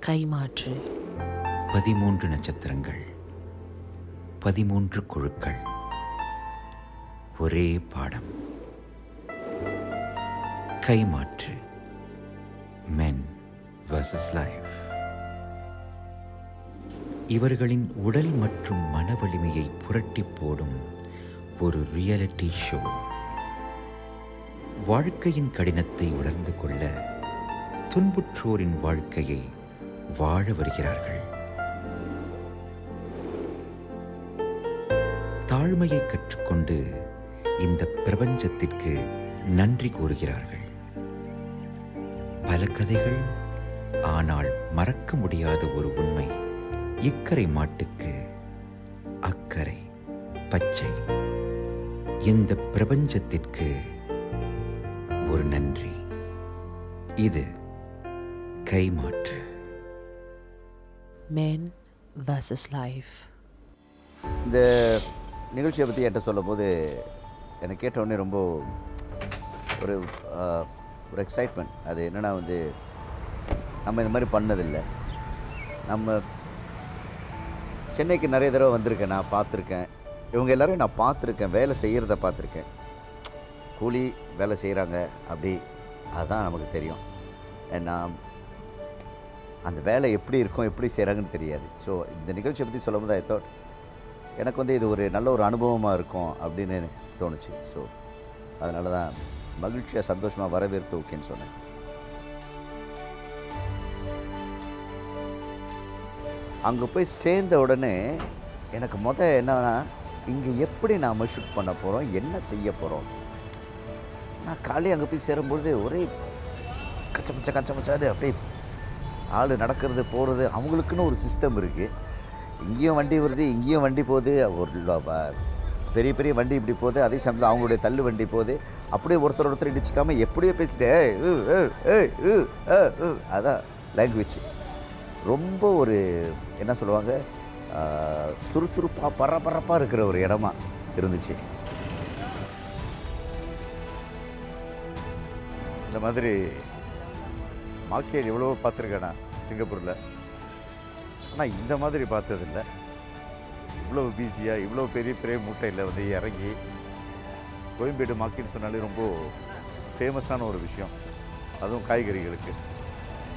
கைமாற்று. 13 நட்சத்திரங்கள், 13 குழுக்கள், ஒரே பாடம். கைமாற்று. மென் வர்சஸ் லைஃப். இவர்களின் உடல் மற்றும் மன வலிமையை புரட்டி போடும் ஒரு ரியாலிட்டி ஷோ. வாழ்க்கையின் கடினத்தை உணர்ந்து கொள்ள துன்புற்றோரின் வாழ்க்கையை வாழ வருகிறார்கள். தாழ்மையை கற்றுக்கொண்டு இந்த பிரபஞ்சத்திற்கு நன்றி கூறுகிறார்கள். பல கதைகள், ஆனால் மறக்க முடியாத ஒரு உண்மை. இக்கரை மாட்டுக்கு அக்கறை பச்சை. இந்த பிரபஞ்சத்திற்கு ஒரு நன்றி. இது கைமாற்று. Men versus life. இந்த நிகழ்ச்சியை பற்றி என்கிட்ட சொல்லும்போது எனக்கு கேட்டவுடனே ரொம்ப ஒரு எக்ஸைட்மெண்ட். அது என்னென்னா நம்ம இந்த மாதிரி பண்ணதில்லை. நம்ம சென்னைக்கு நிறைய தடவை வந்திருக்கேன், நான் பார்த்துருக்கேன். இவங்க எல்லோரும் நான் பார்த்துருக்கேன், வேலை செய்கிறத பார்த்துருக்கேன். கூலி வேலை செய்கிறாங்க, அப்படி அதுதான் நமக்கு தெரியும். ஏன்னா அந்த வேலை எப்படி இருக்கும், எப்படி செய்கிறாங்கன்னு தெரியாது. ஸோ இந்த நிகழ்ச்சியை பற்றி சொல்லும்போது ஐ தாட் எனக்கு இது ஒரு நல்ல ஒரு அனுபவமாக இருக்கும் அப்படின்னு தோணுச்சு. ஸோ அதனால தான் மகிழ்ச்சியாக சந்தோஷமாக வரவேற்று ஓகேன்னு சொன்னேன். அங்கே போய் சேர்ந்த உடனே எனக்கு என்னன்னா, இங்கே எப்படி நாம் ஷூட் பண்ண போகிறோம், என்ன செய்ய போகிறோம். நான் காலையில் அங்கே போய் சேரும்பொழுது ஒரே கச்சமச்சாது அப்படியே ஆள் நடக்கிறது போகிறது. அவங்களுக்குன்னு ஒரு சிஸ்டம் இருக்குது. இங்கேயும் வண்டி வருது, இங்கேயும் வண்டி போகுது. ஒரு பெரிய பெரிய வண்டி இப்படி போகுது, அதே சமயத்தில் அவங்களுடைய தள்ளு வண்டி போகுது. அப்படியே ஒருத்தர் இடிச்சிக்காமல் எப்படியோ பேசிட்டு அதான் லாங்குவேஜ். ரொம்ப ஒரு என்ன சொல்லுவாங்க, சுறுசுறுப்பாக பரபரப்பாக இருக்கிற ஒரு இடமா இருந்துச்சு. இந்த மாதிரி மார்க்கெட் எவ்வளோ பார்த்துருக்கேன் நான் சிங்கப்பூரில். ஆனால் இந்த மாதிரி பார்த்ததில்லை. இவ்வளோ பிஸியாக இவ்வளோ பெரிய பெரிய மூட்டையில் இறங்கி கோயம்பேடு மார்க்கெட் சொன்னாலே ரொம்ப ஃபேமஸான ஒரு விஷயம். அதுவும் காய்கறிகளுக்கு,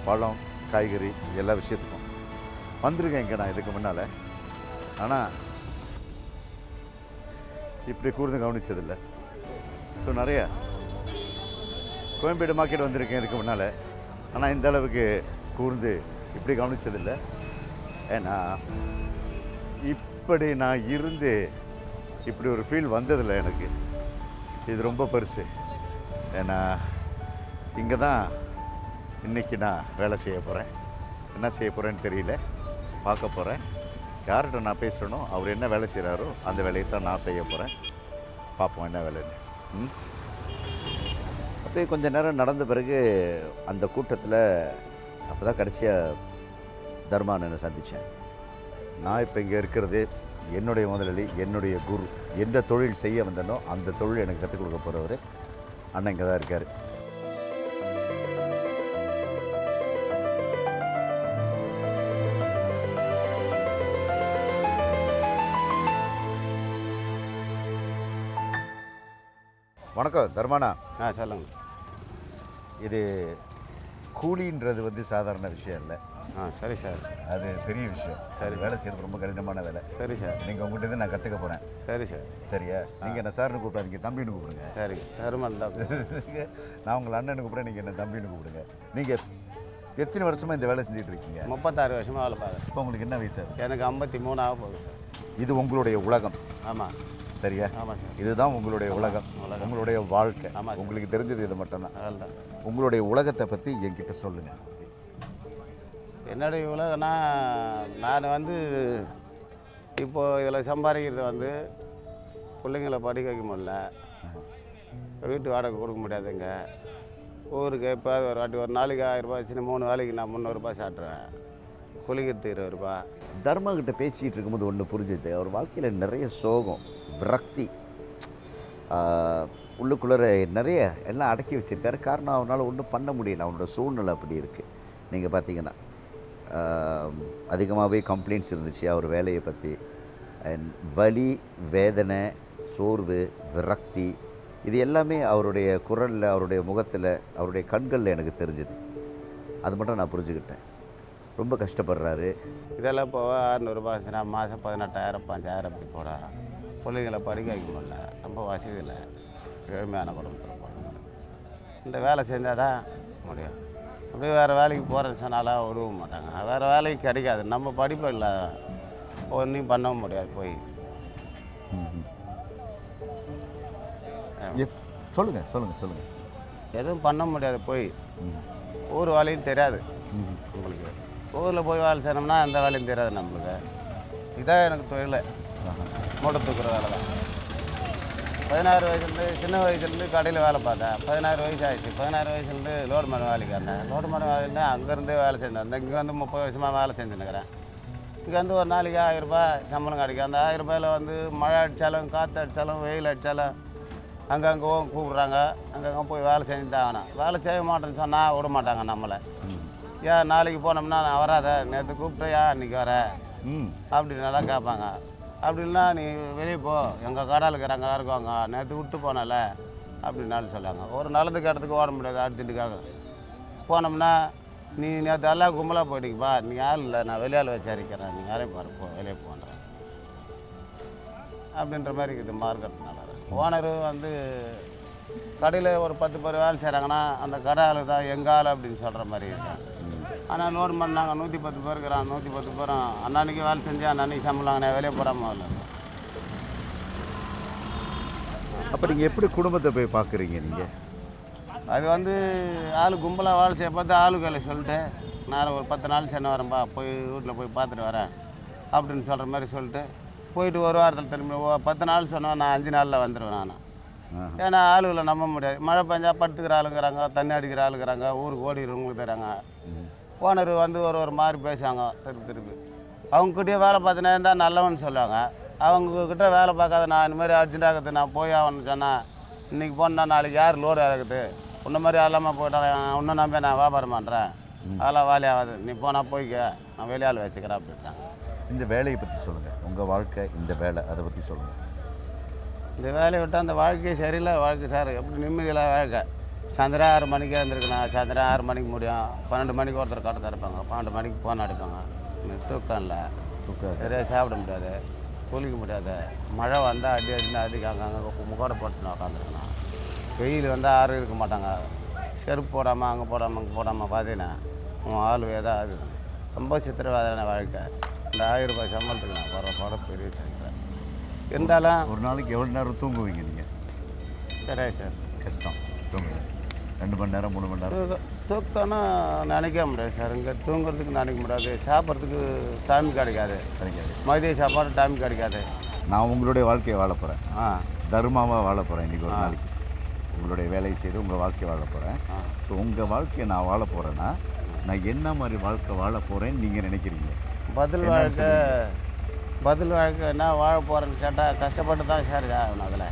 பழம், காய்கறி எல்லா விஷயத்துக்கும் வந்திருக்கேன் இங்கே நான் இதுக்கு முன்னால். ஆனால் இப்படி கூர்ந்து கவனித்ததில்லை. ஸோ நிறையா கோயம்பேடு மார்க்கெட் வந்திருக்கேன் இதுக்கு முன்னால். ஆனால் இந்த அளவுக்கு கூர்ந்து இப்படி கவனித்ததில்லை. ஏன்னா இப்படி நான் இருந்து இப்படி ஒரு ஃபீல் வந்ததில்லை எனக்கு. இது ரொம்ப பெருசு. ஏன்னா இங்கே தான் இன்றைக்கி நான் வேலை செய்ய போகிறேன். என்ன செய்ய போகிறேன்னு தெரியல, பார்க்க போகிறேன். யார்கிட்ட நான் பேசுகிறேனோ அவர் என்ன வேலை செய்கிறாரோ அந்த வேலையை தான் நான் செய்ய போகிறேன். பார்ப்போம் என்ன வேலைன்னு. அப்படியே கொஞ்சம் நேரம் நடந்த பிறகு அந்த கூட்டத்தில் அப்போ தான் கடைசியாக தர்மானனை சந்தித்தேன். நான் இப்போ இங்கே இருக்கிறது என்னுடைய முதலாளி, என்னுடைய குரு. எந்த தொழில் செய்ய வந்தனோ அந்த தொழில் எனக்கு கற்றுக் கொடுக்க போகிறவர் அண்ணன் இங்கே தான் இருக்கார். வணக்கம் தர்மானா. சொல்லுங்க. இது கூலின்றது சாதாரண விஷயம் இல்லை. சரி சார். அது பெரிய விஷயம். சரி, வேலை செய்கிறது ரொம்ப கடினமான வேலை. சரி சார். நீங்கள் உங்கள்கிட்ட நான் கற்றுக்க போகிறேன். சரி சார். சரியா? நீங்கள் என்ன சார்னு கூப்பிடாதீங்க, தம்பின்னு கூப்பிடுங்க. சரி, தருமன் தான். நான் உங்களை அண்ணனு கூப்பிட்றேன், நீங்கள் என்ன தம்பின்னு கூப்பிடுங்க. நீங்கள் எத்தனை வருஷமாக இந்த வேலை செஞ்சுட்டு இருக்கீங்க? 36 வருஷமாக வேலை பார்க்குறேன். இப்போ உங்களுக்கு என்ன வயசு? எனக்கு 53 ஆக போகுது சார். இது உங்களுடைய உலகம். ஆமாம். சரியா? ஆமாம் சார். இதுதான் உங்களுடைய உலகம், உங்களுடைய வாழ்க்கை. ஆமாம். உங்களுக்கு தெரிஞ்சது இது மட்டும்தான். அதுதான். உங்களுடைய உலகத்தை பற்றி என்கிட்ட சொல்லுங்கள். என்னுடைய உலகம்னா, நான் இப்போது இதில் சம்பாதிக்கிறது பிள்ளைங்களை படிக்க வைக்க முடியல, வீட்டு வாடகை கொடுக்க முடியாதுங்க. ஊருக்கு இப்போ ஒரு வாட்டி ஒரு நாளைக்கு 1000 ரூபாய் ஆச்சுன்னா 3 வேலைக்கு நான் 300 ரூபாய் சாப்பிட்றேன். குளிக்கிறது 20 ரூபாய். தர்மகிட்ட பேசிகிட்டு இருக்கும்போது ஒன்று புரிஞ்சுது. அவர் வாழ்க்கையில் நிறைய சோகம், விரக்தி, உள்ளுக்குள்ளே நிறைய எல்லாம் அடக்கி வச்சுருக்காரு. காரணம் அவனால் ஒன்றும் பண்ண முடியல, அவனோட சூழ்நிலை அப்படி இருக்குது. நீங்கள் பார்த்தீங்கன்னா அதிகமாகவே கம்ப்ளைண்ட்ஸ் இருந்துச்சு அவர் வேலையை பற்றி. அண்ட் வலி, வேதனை, சோர்வு, விரக்தி, இது எல்லாமே அவருடைய குரலில், அவருடைய முகத்தில், அவருடைய கண்களில் எனக்கு தெரிஞ்சுது. அது மட்டும் நான் புரிஞ்சுக்கிட்டேன். ரொம்ப கஷ்டப்படுறாரு. இதெல்லாம் போக 600 ரூபாய் இருந்துச்சுன்னா மாதம் 18,000 5,000 அப்படி போகிறேன். பிள்ளைங்களை படிக்க வைக்க முடியல, ரொம்ப வசதி இல்லை, ஏழ்மையான குடும்பத்தில் போகிறேன். இந்த வேலை செஞ்சால் தான் முடியும். அப்படியே வேறு வேலைக்கு போகிறேன்னு சொன்னாலும் விடுவ மாட்டாங்க. வேறு வேலைக்கு கிடைக்காது. நம்ம படிப்பு இல்லை, ஒன்றும் பண்ணவும் முடியாது போய். சொல்லுங்கள் சொல்லுங்கள் சொல்லுங்கள். எதுவும் பண்ண முடியாது போய். ஊர் வேலையும் தெரியாது உங்களுக்கு. ஊரில் போய் வேலை செய்யணும்னா எந்த வேலையும் தெரியாது நம்மளுக்கு. இதான் எனக்கு தொழில், மூட்டை தூக்குற வேலை தான். 16 வயசுலேருந்து, சின்ன வயசுலேருந்து கடையில் வேலை பார்த்தேன். 16 வயசு ஆயிடுச்சு. 16 வயசுலேருந்து லோடு மணி வேலைக்கு வந்தேன். லோடு மணி வேலைன்னா அங்கேருந்தே வேலை செஞ்சேன். அந்த இங்கே வந்து 30 வருஷமாக வேலை செஞ்சுன்னுக்கிறேன். இங்கே வந்து ஒரு நாளைக்கு 1000 ரூபாய் சம்பளம் கிடைக்கும். அந்த 1000 ரூபாயில் வந்து மழை அடித்தாலும், காற்று அடித்தாலும், வெயில் அடித்தாலும் அங்கங்கே கூப்பிட்றாங்க. அங்கங்கே போய் வேலை செஞ்சு தான் ஆகணும். வேலை செய்ய மாட்டேன்னு சொன்னால் விட மாட்டாங்க நம்மளை. ஏன் நாளைக்கு போனோம்னா நான் வராத, நேற்று கூப்பிட்டேன், ஏன் இன்றைக்கி வர அப்படின்னு நல்லா கேட்பாங்க. அப்படி இல்லைனா நீ வெளியே போ, எங்கள் கடால் இருக்கிறாங்க இருக்குவாங்க, நேற்று விட்டு போனல அப்படின்னாலும் சொல்லுவாங்க. ஒரு நல்லதுக்கு இடத்துக்கு ஓட முடியாது. அடுத்துட்டுக்காக போனோம்னா நீ நேற்று எல்லாம் கும்பலாக போயிட்டீங்கப்பா, நீ ஆள் இல்லை, நான் வெளியால் வச்சிருக்கிறேன், நீ யாரையும் பாரு, போ வெளியே போன்றேன் அப்படின்ற மாதிரி இது மார்க்கெட் நல்லா. ஓனர் வந்து கடையில் ஒரு 10 பேர் வேலை செய்கிறாங்கன்னா அந்த கடை ஆள் தான் எங்கள் ஆள் அப்படின்னு சொல்கிற மாதிரி இருக்காங்க. ஆனால் லோன் பண்ணாங்க 110 பேர் இருக்கிறான். 110 பேரும் அன்னன்னைக்கு வேலை செஞ்சு அன்னன்னைக்கு சம்பளம் நான் வெளியே போடாமல் இல்லை. அப்போ நீங்கள் எப்படி குடும்பத்தை போய் பார்க்குறீங்க நீங்கள்? அது வந்து ஆள் கும்பலாக வேலை செய்ய பார்த்து ஆளுகளை சொல்லிட்டு நான் ஒரு 10 நாள் சென்னை வரேன்ப்பா, போய் வீட்டில் போய் பார்த்துட்டு வரேன் அப்படின்னு சொல்கிற மாதிரி சொல்லிட்டு போயிட்டு ஒரு வாரத்தில் திரும்பி 10 நாள் சொன்னால் நான் 5 நாளில் வந்துடுவேன் நான். ஏன்னா ஆளுகளை நம்ப முடியாது. மழை பெஞ்சா படுத்துக்கிற ஆளுங்கிறாங்க, தண்ணி அடிக்கிற ஆளுங்கிறாங்க, ஊருக்கு ஓடிடுறவங்களுக்கு தராங்க. ஓனர் வந்து ஒரு மாதிரி பேசுவாங்க திருப்பி. அவங்கக்கிட்டே வேலை பார்த்துனே இருந்தால் நல்லவன்னு சொல்லுவாங்க. அவங்கக்கிட்ட வேலை பார்க்காத நான் இந்த மாதிரி அர்ஜென்ட்டாகுது, நான் போய் ஆகணும்னு சொன்னால் இன்றைக்கி போனால் நாளைக்கு யார் லோடு இறக்குது, உன்ன மாதிரி அல்லாமல் போயிட்டால் உன்னை நம்பி நான் வியாபாரம் பண்ணுறேன், அதெல்லாம் வேலையாகாது, நீ போனால் போய்க்க, நான் வெளியால் வச்சுக்கிறேன் அப்படின்ட்டாங்க. இந்த வேலையை பற்றி சொல்லுங்கள். உங்கள் வாழ்க்கை, இந்த வேலை, அதை பற்றி சொல்லுங்கள். இந்த வேலையை விட்டால் அந்த வாழ்க்கையே சரியில்லை வாழ்க்கை சார். எப்படி நிம்மதியில் வாழ்க்கை. சாயந்தரம் 6 மணிக்கே இருந்திருக்குண்ணா. சாயந்தரம் 6 மணிக்கு முடியும். 12 மணிக்கு ஒருத்தர் கடை திறப்பாங்க, 12 மணிக்கு போன் அடிப்பாங்க. தூக்கம் இல்லை, சரியாக சாப்பிட முடியாது, குளிக்க முடியாது. மழை வந்தால் அடின்னு அடிக்காங்க, அங்கே முகோடை போட்டுன்னு உட்காந்துருக்கணும். வெயில் வந்தால் யாரும் இருக்க மாட்டாங்க. செருப்பு போடாமல் அங்கே போடாமல் இங்கே போடாமல் பார்த்தீங்கன்னா உன் ஆள் ஏதாவது ரொம்ப சித்திரவாதான வாழ்க்கை. இந்த 1000 ரூபாய் சம்பளத்துக்கு நான் போகிற பெரிய சைக்கிறேன். இருந்தாலும் ஒரு நாளைக்கு எவ்வளோ நேரம் தூங்குவீங்க நீங்கள்? சரி சார், கஷ்டம். தூங்குங்க 2 மணி நேரம் 3 மணி நேரம் தூக்கம்னா நினைக்க முடியாது சார். இங்கே தூங்குறதுக்கு நினைக்க முடியாது, சாப்பிட்றதுக்கு டைம் கிடைக்காது, மதிய சாப்பாடு டைம் கிடைக்காது. நான் உங்களுடைய வாழ்க்கையை வாழ போகிறேன். தர்மாவாக வாழ போகிறேன் இன்றைக்கி ஒரு நாளைக்கு. உங்களுடைய வேலையை செய்து உங்கள் வாழ்க்கையை வாழ போகிறேன். ஸோ உங்கள் வாழ்க்கையை நான் வாழ போகிறேன்னா நான் என்ன மாதிரி வாழ்க்கை வாழ போகிறேன்னு நீங்கள் நினைக்கிறீங்க? பதில் வாழ்க்கை என்ன வாழ போகிறேன்னு கேட்டால் கஷ்டப்பட்டு தான் சார் ஆகணும் அதில்.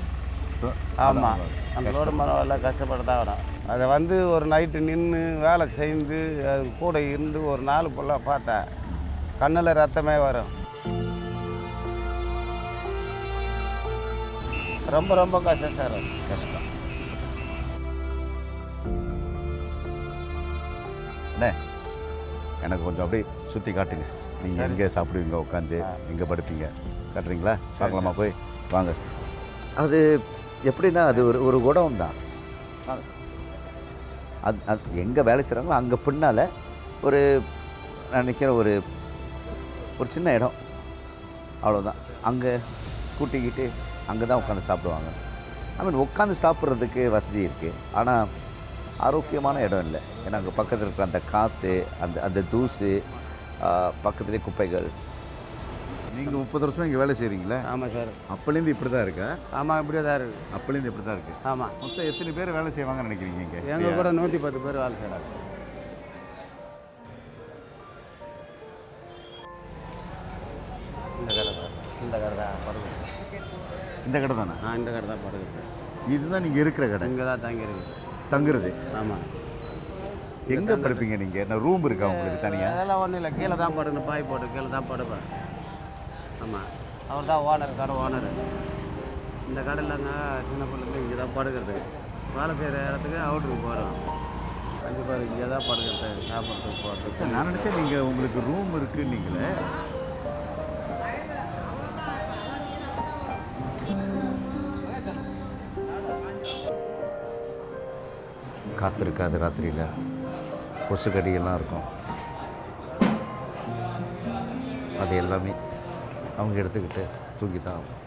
ஸோ ஆமாம், அந்த லோடு மரம் எல்லாம் கஷ்டப்பட்டு தான் ஆகணும். அதை வந்து ஒரு நைட்டு நின்று வேலை செய்து அது கூட இருந்து ஒரு நாள் ஃபுல்லாக பார்த்தா கண்ணில் ரத்தமே வரும். ரொம்ப ரொம்ப கஷ்டம் சார், கஷ்டம். அண்ணே, எனக்கு கொஞ்சம் அப்படியே சுற்றி காட்டுங்க. நீங்கள் எங்கே சாப்பிடுவீங்க, உட்காந்து எங்கே படுப்பீங்க காட்டுறீங்களா? பார்க்கலாமா? போய் வாங்க. அது எப்படின்னா அது ஒரு குடம் தான். அது எங்கே வேலை செய்கிறாங்களோ அங்கே பின்னால் ஒரு நான் நினைக்கிறேன் ஒரு சின்ன இடம், அவ்வளோதான். அங்கே கூட்டிக்கிட்டு அங்கே தான் உட்காந்து சாப்பிடுவாங்க. ஐ மீன் உட்காந்து சாப்பிட்றதுக்கு வசதி இருக்குது, ஆனால் ஆரோக்கியமான இடம் இல்லை. ஏன்னா அங்கே பக்கத்தில் இருக்கிற அந்த காற்று, அந்த தூசு, பக்கத்துலேயே குப்பைகள். நீங்கள் 30 வருஷமாக இங்கே வேலை செய்கிறீங்களா? ஆமாம் சார். அப்போலேருந்து இப்படி தான் இருக்கா? ஆமாம், இப்படியே தான் இருக்குது. அப்போலேருந்து இப்படி தான் இருக்குது. ஆமாம். மொத்தம் எத்தனை பேர் வேலை செய்வாங்கன்னு நினைக்கிறீங்க இங்கே? எங்கள் கூட 110 பேர் வேலை செய்கிறாங்க. இந்த கடை தான், இந்த கடை தான் படுகுது. இந்த கடை தானே? இந்த கடை தான் படுகுது. இதுதான் நீங்கள் இருக்கிற கடை? இங்கே தான் தங்கி இருக்குது. தங்குறது? ஆமாம். எங்கே படுப்பீங்க நீங்கள்? என்ன ரூம் இருக்கா உங்களுக்கு தனியாக? அதெல்லாம் ஒன்றும் இல்லை, கீழே தான் படுக்கணும், பாய் போட்டு கீழே தான் படுப்பேன். ஆமாம், அவர் தான் ஓனர், கடை ஓனர். இந்த கடையிலங்க சின்ன பிள்ளைங்க இங்கே தான் படுக்கிறதுக்கு, வேலை செய்கிற இடத்துக்கு அவுட்ருக்கு போகிறோம். 5 பேர் இங்கே தான் படுக்கிறது, சாப்பிட்றதுக்கு போகிறதுக்கு. நான் நினச்சேன் நீங்கள் உங்களுக்கு ரூம் இருக்குது நீங்களே. காத்திருக்காது ராத்திரியில், கொசு கடியெல்லாம் இருக்கும். அது எல்லாமே அவங்க எடுத்துக்கிட்டு தூக்கி தான் ஆகும்.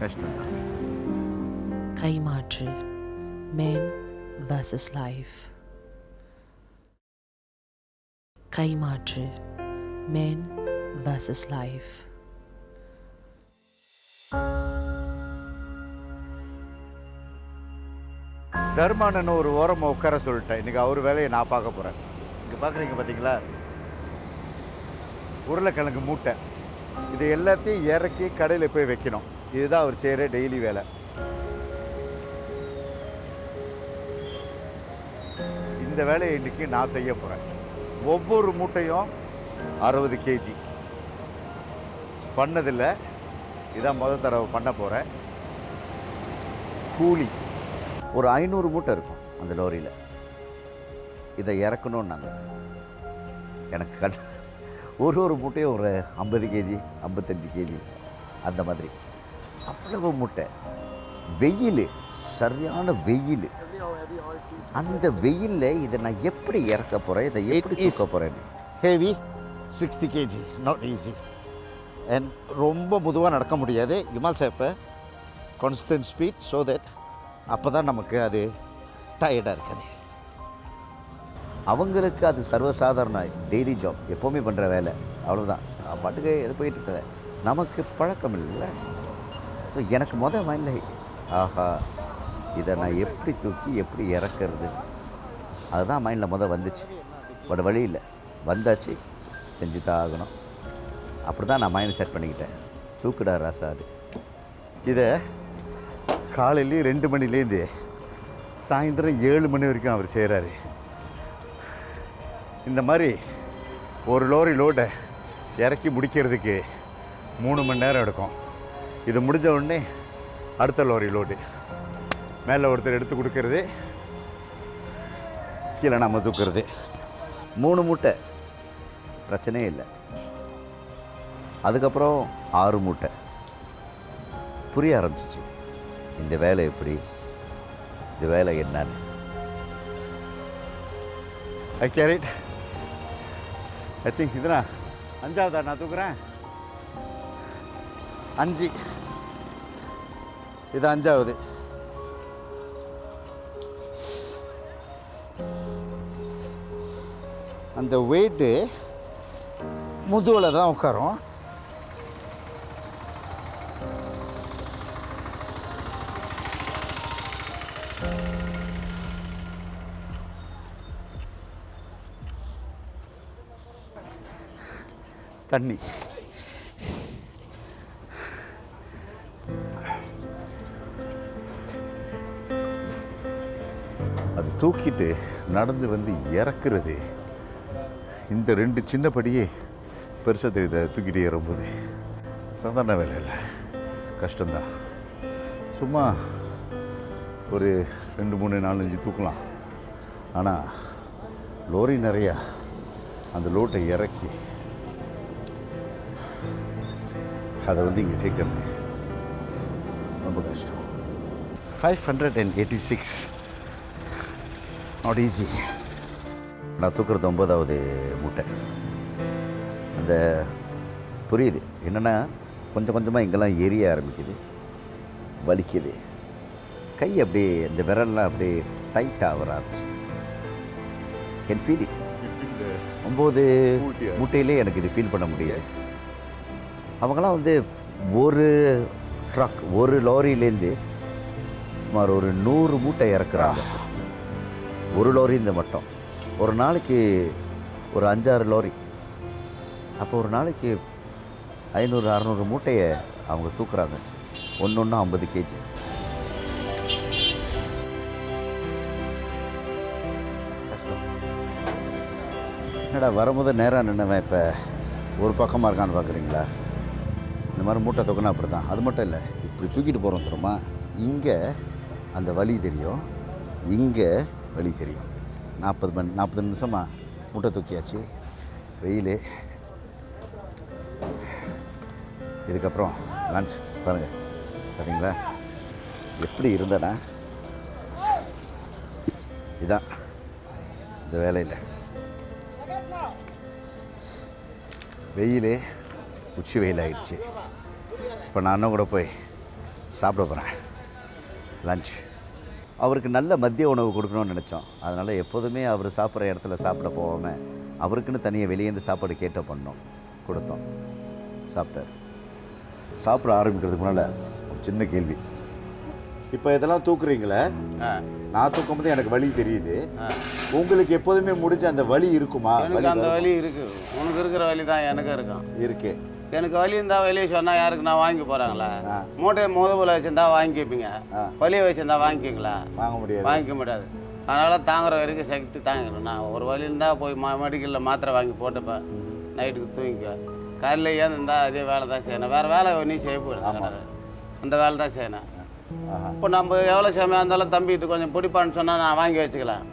கஷ்டம்தான். கைமாற்று. Men versus life. கைமாற்று. Men versus life. தர்மானன்னு ஒரு ஓரமாக உட்கார சொல்லிட்டேன். இன்றைக்கி அவர் வேலையை நான் பார்க்க போகிறேன். இங்கே பார்க்குறீங்க பார்த்தீங்களா, உருளைக்கிழங்கு மூட்டை. இது எல்லாத்தையும் இறக்கி கடையில் போய் வைக்கணும். இதுதான் அவர் செய்கிற டெய்லி வேலை. இந்த வேலையை இன்றைக்கி நான் செய்ய போகிறேன். ஒவ்வொரு மூட்டையும் 60 kg பண்ணதில்லை, இதான் முதல் தடவை பண்ண போகிறேன். கூலி ஒரு 500 மூட்டை இருக்கும் அந்த லோரியில். இதை இறக்கணுன்னாங்க. எனக்கு ஒரு மூட்டையும் ஒரு 50 kg 55 kg அந்த மாதிரி. அவ்வளவு மூட்டை. வெயில், சரியான வெயில். அந்த வெயிலில் இதை நான் எப்படி இறக்க போகிறேன், இதை எப்படி தூக்க போகிறேன்னு. Heavy 60 kg, not easy. And ரொம்ப மெதுவாக நடக்க முடியாது. You must have a constant speed so that அப்போ தான் நமக்கு அது டயர்டாக இருக்காது. அவங்களுக்கு அது சர்வசாதாரண டெய்லி ஜாப், எப்போவுமே பண்ணுற வேலை, அவ்வளோதான். பாட்டுக்கு எது போயிட்டுருக்குது. நமக்கு பழக்கம் இல்லை. ஸோ எனக்கு மைண்டில் ஆஹா, இதை நான் எப்படி தூக்கி எப்படி இறக்கிறது, அதுதான் மைண்டில் வந்துச்சு. பட் வழி இல்லை, வந்தாச்சு, செஞ்சு தான் ஆகணும். அப்படி தான் நான் மைண்டை செட் பண்ணிக்கிட்டேன். தூக்குடா ராசா. அது இதை காலையிலேயே 2 மணிலேருந்து சாயந்தரம் 7 மணி வரைக்கும் அவர் செய்கிறாரு. இந்த மாதிரி ஒரு லோரி லோடை இறக்கி முடிக்கிறதுக்கு 3 மணி நேரம் எடுக்கும். இது முடிஞ்ச உடனே அடுத்த லோரி லோடு மேலே ஒருத்தர் எடுத்து கொடுக்கறது, கீழே நம்ம தூக்குறது. 3 மூட்டை பிரச்சனையே இல்லை. அதுக்கப்புறம் 6 மூட்டை. புரிய ஆரம்பிச்சிச்சு இந்த வேலை எப்படி, இந்த வேலை என்னன்னு. ஐ கேரிட். ஐ திங்க் இதுனா 5ஆவதா நான் தூக்குறேன். 5. இது 5ஆவது. அந்த வெயிட்டு முதுகில் தான் உட்காரும். தண்ணி. அது தூக்கிட்டு நடந்து வந்து இறக்குறது. இந்த 2 சின்ன படியே பெருசாக தெரியுது. தூக்கிட்டு ஏறும்போது சாதாரண வேலை இல்லை, கஷ்டம்தான். சும்மா ஒரு 2 3 4 5 தூக்கலாம். ஆனால் லோரி நிறையா அந்த லோட்டை இறக்கி அதை இங்கே சேர்க்கறது ரொம்ப கஷ்டம். 586 நாட் ஈஸி. நான் தூக்குறது 9ஆவது மூட்டை. அந்த புரியுது என்னென்னா, கொஞ்சம் கொஞ்சமாக இங்கெல்லாம் எரிய ஆரம்பிக்குது, வலிக்குது. கை அப்படியே இந்த விரல்லாம் அப்படியே டைட்டாக வர ஆரம்பிச்சு. Can feel it. 9 மூட்டையிலே எனக்கு இது ஃபீல் பண்ண முடியாது. அவங்களாம் ஒரு ட்ரக், ஒரு லாரியிலேருந்து சுமார் ஒரு 100 மூட்டை இறக்குறாங்க. ஒரு லாரி இந்த மட்டும். ஒரு நாளைக்கு ஒரு 5-6 லாரி. அப்போ ஒரு நாளைக்கு 500 600 மூட்டையை அவங்க தூக்குறாங்க. ஒன்று 50 kg. என்னடா வரும்போது நேராக நின்னுவேன், இப்போ ஒரு பக்கமாக இருக்கான்னு பார்க்குறீங்களா? இந்த மாதிரி மூட்டை தூக்கினா அப்படி தான். அது மட்டும் இல்லை, இப்படி தூக்கிட்டு போகிறோம் தெரியுமா, இங்கே அந்த வலி தெரியும், இங்கே வலி தெரியும். 40 நிமிஷமாக மூட்டை தூக்கியாச்சு, வெயில். இதுக்கப்புறம் லன்ச் பாருங்கள், பார்த்தீங்களா எப்படி இருந்தேன்னா, இதான் இந்த வேலையில் வெயில், உச்சி வெயில் ஆகிடுச்சு. இப்போ நான் அண்ணன் கூட போய் சாப்பிட போகிறேன் லன்ச். அவருக்கு நல்ல மதிய உணவு கொடுக்கணும்னு நினச்சோம். அதனால் எப்போதுமே அவர் சாப்பிட்ற இடத்துல சாப்பிட போகாமல் அவருக்குன்னு தனியாக வெளியேருந்து சாப்பாடு கேட்ட பண்ணோம், கொடுத்தோம், சாப்பிட்டார். சாப்பிட ஆரம்பிக்கிறதுக்கு முன்னால் ஒரு சின்ன கேள்வி. இப்போ இதெல்லாம் தூக்குறீங்களே, நான் தூக்கும்போது எனக்கு வலி தெரியுது, உங்களுக்கு எப்போதுமே முடிஞ்ச அந்த வலி இருக்குமா? எனக்கு அந்த வலி இருக்குது. உனக்கு இருக்கிற வலி தான் எனக்கு இருக்கும். இருக்கு. எனக்கு வலி இருந்தால் வெளியே சொன்னால் யாருக்கு நான் வாங்கி போகிறாங்களா? மூட்டையை முதுகுல வச்சுருந்தா வாங்கிப்பீங்க, வலியை வச்சுருந்தா வாங்கிக்கிங்களா? வாங்க முடியாது, வாங்கிக்க முடியாது. அதனால் தாங்குற வரைக்கும் சக்தி தாங்கிடும். நான் ஒரு வலி இருந்தால் போய் மெடிக்கலில் மாத்திரை வாங்கி போட்டுப்பேன், நைட்டுக்கு தூங்கிக்குவேன். காலையில் ஏந்திருந்தால் அதே வேலை தான் செய்யணும், வேறு வேலை நீ செய்ய போயிடுது, அந்த வேலை தான் செய்யணும். இப்போ நம்ம எவ்வளோ சேமையாக இருந்தாலும் தம்பி இது கொஞ்சம் பிடிப்பான்னு சொன்னால் நான் வாங்கி வச்சுக்கலாம்.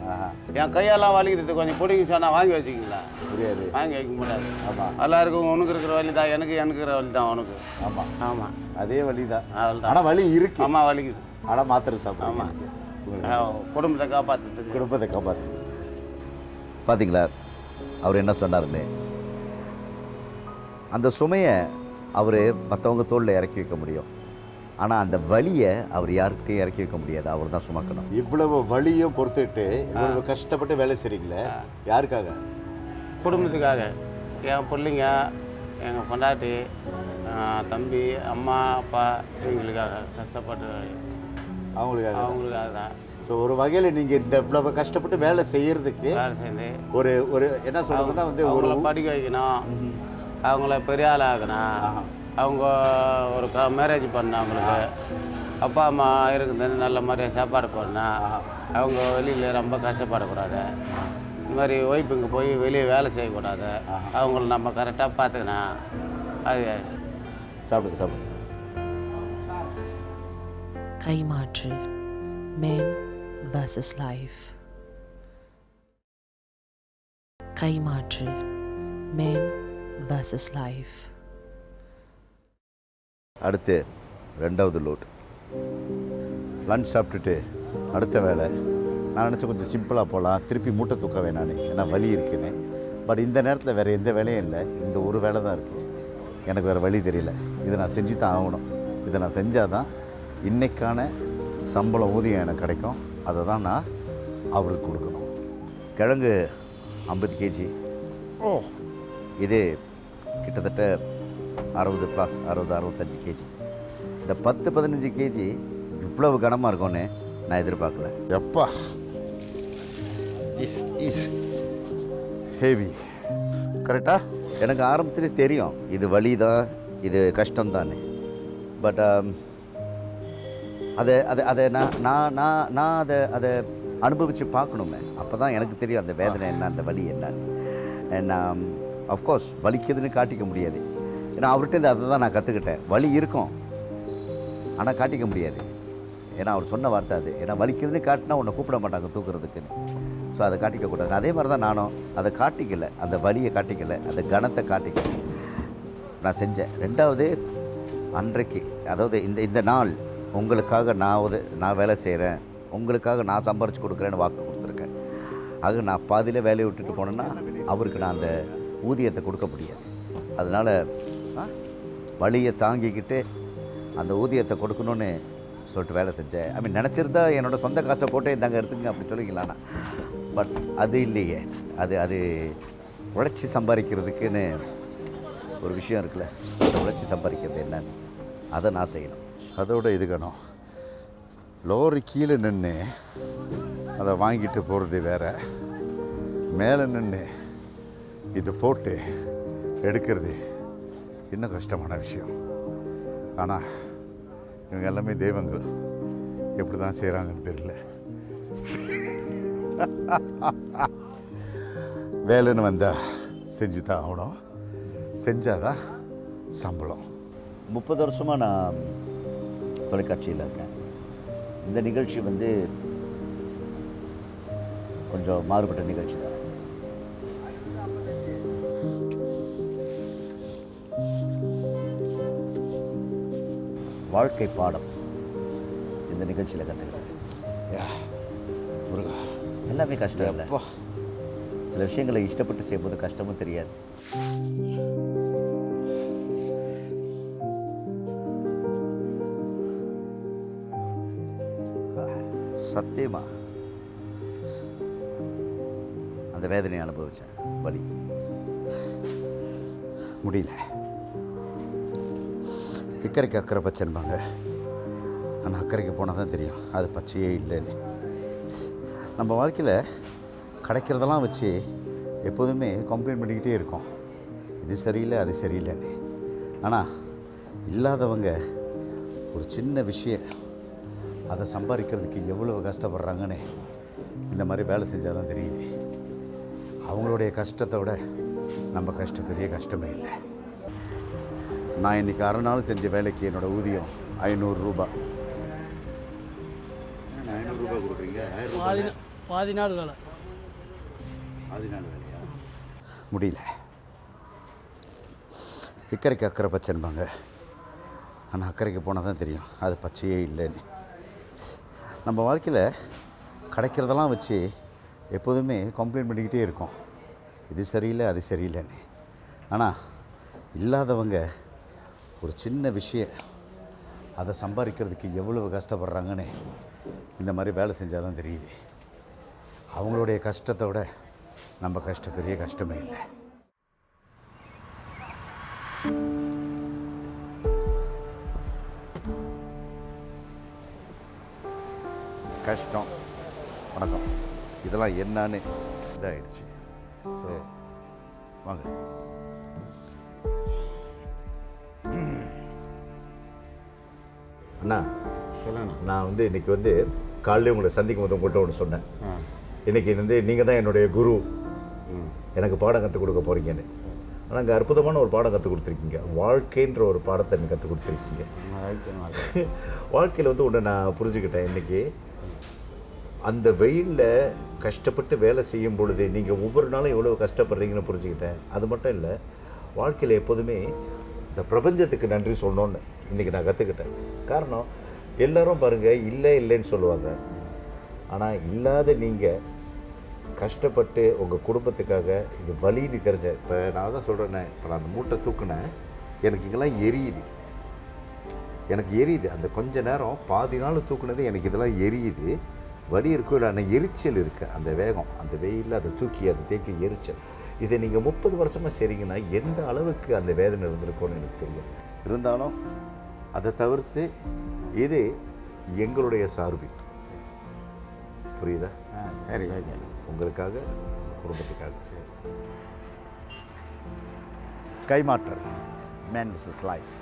என் கையெல்லாம் வலிக்குது, கொஞ்சம் பிடிக்குன்னு சொன்னால் வாங்கி வச்சுக்கிங்களா? முடியாது, வாங்கி வைக்க முடியாது. ஆமாம், எல்லாருக்கும் உனக்கு இருக்கிற வலி தான் எனக்கு, இருக்கிற வலி தான் உனக்கு. ஆமாம் ஆமாம், அதே வலி தான். ஆனால் வலி இருக்கு. ஆமாம், வலிக்குது. ஆனால் மாத்திரை சாப்பிடும். ஆமாம், குடும்பத்தை காப்பாற்றுறது. பார்த்தீங்களா அவர் என்ன சொன்னார்னு? அந்த சுமையை அவர் மற்றவங்க தோளில் இறக்கி வைக்க முடியும், ஆனால் அந்த வலியை அவர் யாருக்கிட்டையும் இறக்கி வைக்க முடியாது, அவர் தான் சுமக்கணும். இவ்வளவு வலியும் பொறுத்துட்டு இவ்வளவு கஷ்டப்பட்டு வேலை செய்கிறீங்களே, யாருக்காக? குடும்பத்துக்காக. என் பிள்ளைங்க, எங்கள் பொண்டாட்டி, தம்பி, அம்மா, அப்பா, இவங்களுக்காக கஷ்டப்பட்டு அவங்களுக்காக தான். ஸோ ஒரு வகையில் நீங்கள் இந்த இவ்வளவு கஷ்டப்பட்டு வேலை செய்கிறதுக்கு ஒரு ஒரு என்ன சொல்கிறதுன்னா வந்து ஒரு படிக்க வைக்கணும், அவங்கள பெரிய ஆள் ஆகணும், அவங்க ஒரு மேரேஜ் பண்ணணும், அவங்களுக்கு அப்பா அம்மா இருக்குது நல்ல மாதிரியாக சாப்பாடு போடணும், அவங்க வெளியில் ரொம்ப கஷ்டப்படக்கூடாது, இந்த மாதிரி ஒய்ஃபுங்க போய் வெளியே வேலை செய்யக்கூடாது, அவங்கள நம்ம கரெக்டாக பார்த்துக்கணும். அது சாப்பிடுங்க. கைமாற்று, men versus life. கைமாற்று, men versus life. அடுத்து 2வது லோட். லன்ச் சாப்பிட்டுட்டு அடுத்த வேலை. நான் நினச்சேன் கொஞ்சம் சிம்பிளாக போகலாம், திருப்பி மூட்டை தூக்க வேணான்னு, ஏன்னா வலி இருக்குன்னு. பட் இந்த நேரத்தில் வேறு எந்த வேலையும் இல்லை, இந்த ஒரு வேலை தான் இருக்குது. எனக்கு வேறு வழி தெரியல, இதை நான் செஞ்சு தான் ஆகணும். இதை நான் செஞ்சால் தான் இன்றைக்கான சம்பளம், ஊதியம் எனக்கு கிடைக்கும். அதை தான் நான் அவருக்கு கொடுக்கணும். கிழங்கு 50 கேஜி. இது கிட்டத்தட்ட 60 + 65 கேஜி. இந்த 10-15 கேஜி இவ்வளவு கனமாக இருக்கும்னு நான் எதிர்பார்க்கல. எப்பா, இஸ் ஹெவி. கரெக்டாக எனக்கு ஆரம்பத்திலே தெரியும் இது வலி தான், இது கஷ்டம்தானே. பட் அதை நான் அதை அனுபவித்து பார்க்கணுமே, அப்போ தான் எனக்கு தெரியும் அந்த வேதனை என்ன, அந்த வலி என்னன்னு. அண்ட் அஃப்கோர்ஸ் வலிக்குதுன்னு காட்டிக்க முடியாது, ஏன்னா அவர்கிட்ட அதை தான் நான் கற்றுக்கிட்டேன். வலி இருக்கும், ஆனால் காட்டிக்க முடியாது, ஏன்னா அவர் சொன்ன வார்த்தை அது. ஏன்னா வலிக்குதுன்னு காட்டினா உன்னை கூப்பிட மாட்டாங்க தூக்குறதுக்குன்னு. ஸோ அதை காட்டிக்கக்கூடாது. அதே மாதிரி தான் நானும் அதை காட்டிக்கலை, அந்த வலியை காட்டிக்கலை, அந்த கணத்தை காட்டிக்கலை, நான் செஞ்சேன். 2வது, அன்றைக்கு அதாவது இந்த நாள் உங்களுக்காக நான் வேலை செய்கிறேன், உங்களுக்காக நான் சம்பாரித்து கொடுக்குறேன்னு வாக்கு கொடுத்துருக்கேன். ஆக நான் பாதியில் வேலையை விட்டுட்டு போனேன்னா அவருக்கு நான் அந்த ஊதியத்தை கொடுக்க முடியாது. அதனால் வலியை தாங்கிக்கிட்டு அந்த ஊதியத்தை கொடுக்கணுன்னு சொல்லிட்டு வேலை செஞ்சேன். ஐ மீன் நினச்சிருந்தா என்னோடய சொந்த காசை போட்டு இந்தாங்க எடுத்துங்க அப்படி சொல்லிக்கலாம்னா, பட் அது இல்லையே. அது உழைச்சி சம்பாதிக்கிறதுக்குன்னு ஒரு விஷயம் இருக்குல்ல, அதை உழைச்சி சம்பாதிக்கிறது என்னன்னு அதை நான் செய்யணும். அதோட இது கணும் லோரி கீழே நின்று அதை வாங்கிட்டு போகிறது வேறு, மேலே நின்று இது போட்டு எடுக்கிறது இன்னும் கஷ்டமான விஷயம். ஆனால் இவங்க எல்லாமே தெய்வங்கள், எப்படி தான் செய்கிறாங்கன்னு தெரியல. வேலைன்னு வந்தால் செஞ்சு தான் ஆகணும், செஞ்சாதான் சம்பளம். 30 வருஷமாக நான் தொலைக்காட்சியில் இருக்கேன். இந்த நிகழ்ச்சி வந்து கொஞ்சம் மாறுபட்ட நிகழ்ச்சி தான். வாழ்க்கை பாடம் இந்த நிகழ்ச்சியில் கற்றுக்கிட்டேன். முருகா, எல்லாமே கஷ்டம் இல்லை. அப்பா, சில விஷயங்களை இஷ்டப்பட்டு செய்யும்போது கஷ்டமும் தெரியாது. சத்தியமா அந்த வேதனையை அனுபவித்தேன். வலி முடியல. இக்கரைக்கு அக்கறை பச்சைன்பாங்க, ஆனால் அக்கறைக்கு போனால் தான் தெரியும் அது பச்சையே இல்லைன்னு. நம்ம வாழ்க்கையில் கிடைக்கிறதெல்லாம் வச்சு எப்போதுமே கம்ப்ளைண்ட் பண்ணிக்கிட்டே இருக்கோம், இது சரியில்லை அது சரியில்லைன்னு. ஆனால் இல்லாதவங்க ஒரு சின்ன விஷயம் அதை சம்பாதிக்கிறதுக்கு எவ்வளோ கஷ்டப்படுறாங்கன்னு இந்த மாதிரி வேலை செஞ்சால் தான் தெரியுது. அவங்களுடைய கஷ்டத்தை விட நம்ம கஷ்டம் பெரிய கஷ்டமே இல்லை. நான் இன்றைக்கி 6 நாள் செஞ்ச வேலைக்கு என்னோடய ஊதியம் 500 ரூபாய். 500 ரூபாய் கொடுக்குறீங்க? பாதி நாள் வேலை. பாதி நாள் வேலையா? முடியல. இக்கரைக்கு அக்கறை பச்சைன்பாங்க, ஆனால் அக்கறைக்கு போனால் தான் தெரியும் அது பச்சையே இல்லைன்னு. நம்ம வாழ்க்கையில் கிடைக்கிறதெல்லாம் வச்சு எப்போதுமே கம்ப்ளைண்ட் பண்ணிக்கிட்டே இருக்கோம், இது சரியில்லை அது சரியில்லைன்னு. ஆனால் இல்லாதவங்க ஒரு சின்ன விஷயம் அதை சம்பாதிக்கிறதுக்கு எவ்வளோ கஷ்டப்படுறாங்கன்னு இந்த மாதிரி வேலை செஞ்சால் தான் தெரியுது. அவங்களுடைய கஷ்டத்தை விட நம்ம கஷ்டம் பெரிய கஷ்டமே இல்லை. கஷ்டம், வணக்கம், இதெல்லாம் என்னன்னு இதாகிடுச்சு. சரி வாங்க. அண்ணா, சொல்லணும். நான் வந்து இன்றைக்கி வந்து காலையில் உங்களை சந்திக்கும் போது உங்கள்கிட்ட ஒன்று சொன்னேன். இன்றைக்கி வந்து நீங்கள் தான் என்னுடைய குரு, எனக்கு பாடம் கற்றுக் கொடுக்க போகிறீங்கன்னு. ஆனால் அங்கே அற்புதமான ஒரு பாடம் கற்றுக் கொடுத்துருக்கீங்க. வாழ்க்கைன்ற ஒரு பாடத்தை எனக்கு கற்றுக் கொடுத்துருக்கீங்க. வாழ்க்கையில் வந்து ஒன்று நான் புரிஞ்சுக்கிட்டேன் இன்றைக்கி. அந்த வெயிலில் கஷ்டப்பட்டு வேலை செய்யும் பொழுது நீங்கள் ஒவ்வொரு நாளும் எவ்வளோ கஷ்டப்படுறீங்கன்னு புரிஞ்சுக்கிட்டேன். அது மட்டும் இல்லை, வாழ்க்கையில் எப்போதுமே இந்த பிரபஞ்சத்துக்கு நன்றி சொல்லணுன்னு இன்றைக்கி நான் கற்றுக்கிட்டேன். காரணம், எல்லோரும் பாருங்கள் இல்லை இல்லைன்னு சொல்லுவாங்க, ஆனால் இல்லாத நீங்கள் கஷ்டப்பட்டு உங்கள் குடும்பத்துக்காக இது வலின்னு தெரிஞ்ச, இப்போ நான் தான் சொல்கிறேன்னே, இப்போ நான் அந்த மூட்டை தூக்குனேன், எனக்கு இங்கெல்லாம் எரியுது, எனக்கு எரியுது. அந்த கொஞ்ச நேரம் பாதி நாள் தூக்குனது எனக்கு இதெல்லாம் எரியுது. வலி இருக்கும் இல்லை, ஆனால் எரிச்சல் இருக்குது. அந்த வேகம், அந்த வெயிலில் அதை தூக்கி அதை தேக்கி எரிச்சல். இதை நீங்கள் 30 வருஷமாக செய்கிறீங்கன்னா எந்த அளவுக்கு அந்த வேதனை இருந்திருக்கும்னு எனக்கு தெரியும். இருந்தாலும் அதை தவிர்த்து இது எங்களுடைய சார்பில், புரியுதா? சரி, ஓகே. உங்களுக்காக, குடும்பத்துக்காக. கைமாற்றல், மேன் விசஸ் லைஃப்.